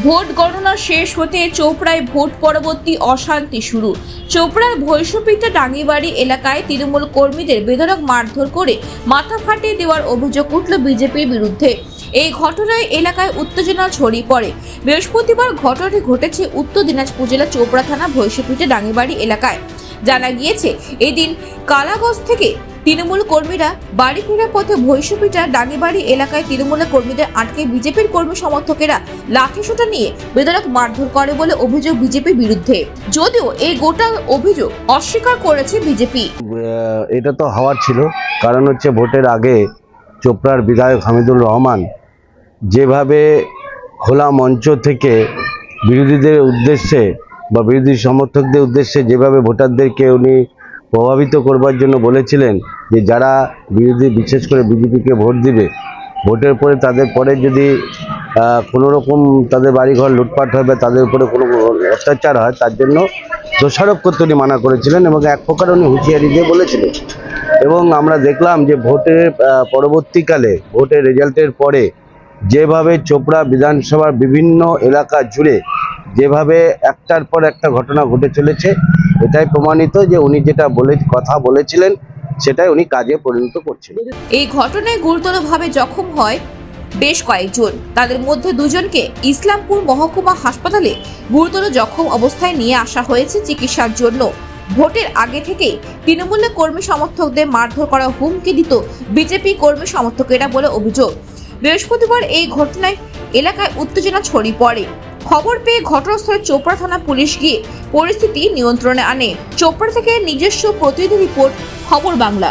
Vote গণনা শেষ হতে চোপড়ায় ভোট পরবর্তী অশান্তি শুরু। চোপড়ার ভৈষপিতা ডাঙ্গিবাড়ি এলাকায় তৃণমূল কর্মীদের বেধড়ক মারধর করে মাথা ফাটিয়ে দেওয়ার অভিযোগ উঠল বিজেপির বিরুদ্ধে। এই ঘটনায় এলাকায় উত্তেজনা ছড়িয়ে পড়ে। বৃহস্পতিবার ঘটনাটি ঘটেছে উত্তর দিনাজপুর জেলা চোপড়া থানা ভৈষপিতা ডাঙ্গিবাড়ি এলাকায়। জানা গিয়েছে, এদিন কালাগঞ্জ থেকে তৃণমূল কর্মীরা বাড়ি ফেরার পথে ভৈষপিটা ডাঙ্গিবাড়ি এলাকায় তৃণমূলের কর্মীদের আটকে বিজেপির কর্মী সমর্থকেরা লাঠিসোঁটা নিয়ে বেধড়ক মারধর করে বলে অভিযোগ বিজেপির বিরুদ্ধে। যদিও এই গোটা অভিযোগ অস্বীকার করেছে বিজেপি। এটা তো হওয়ার ছিল, কারণ হচ্ছে ভোটের আগে চোপড়ার বিধায়ক হামিদুর রহমান যেভাবে খোলা মঞ্চ থেকে বিরোধীদের উদ্দেশ্যে বা বিরোধী সমর্থকদের উদ্দেশ্যে যেভাবে ভোটারদেরকে উনি প্রভাবিত করবার জন্য বলেছিলেন যে যারা বিরোধী বিশেষ করে বিজেপিকে ভোট দিবে, ভোটের পরে তাদের পরে যদি কোনো রকম তাদের বাড়িঘর লুটপাট হয় বা তাদের উপরে কোনো অত্যাচার হয়, তার জন্য দোষারোপ করতে উনি মানা করেছিলেন এবং এক প্রকার উনি হুঁশিয়ারি দিয়ে বলেছিলেন। এবং আমরা দেখলাম যে ভোটের পরবর্তীকালে ভোটের রেজাল্টের পরে যেভাবে চোপড়া বিধানসভার বিভিন্ন এলাকা জুড়ে যেভাবে একটার পর একটা ঘটনা ঘটে চলেছে, এটাই প্রমাণিত যে উনি যেটা কথা বলেছিলেন সেটাই উনি কাজে পরিণত করছেন। এই ঘটনায় গুরুতরভাবে জখম হয় বেশ কয়েকজন। তাদের মধ্যে দুজনকে ইসলামপুর মহকুমা হাসপাতালে গুরুতর জখম অবস্থায় নিয়ে আসা হয়েছে চিকিৎসার জন্য। ভোটের আগে থেকেই তৃণমূলের কর্মী সমর্থকদের মারধর করা হুমকি দিত বিজেপি কর্মী সমর্থকেরা বলে অভিযোগ। বৃহস্পতিবার এই ঘটনায় এলাকায় উত্তেজনা ছড়িয়ে পড়ে। খবর পেয়ে ঘটনাস্থলে চোপড়া থানা পুলিশ গিয়ে পরিস্থিতি নিয়ন্ত্রণে আনে। চোপড়া থেকে নিজস্ব প্রতিনিধি রিপোর্ট, খবর বাংলা।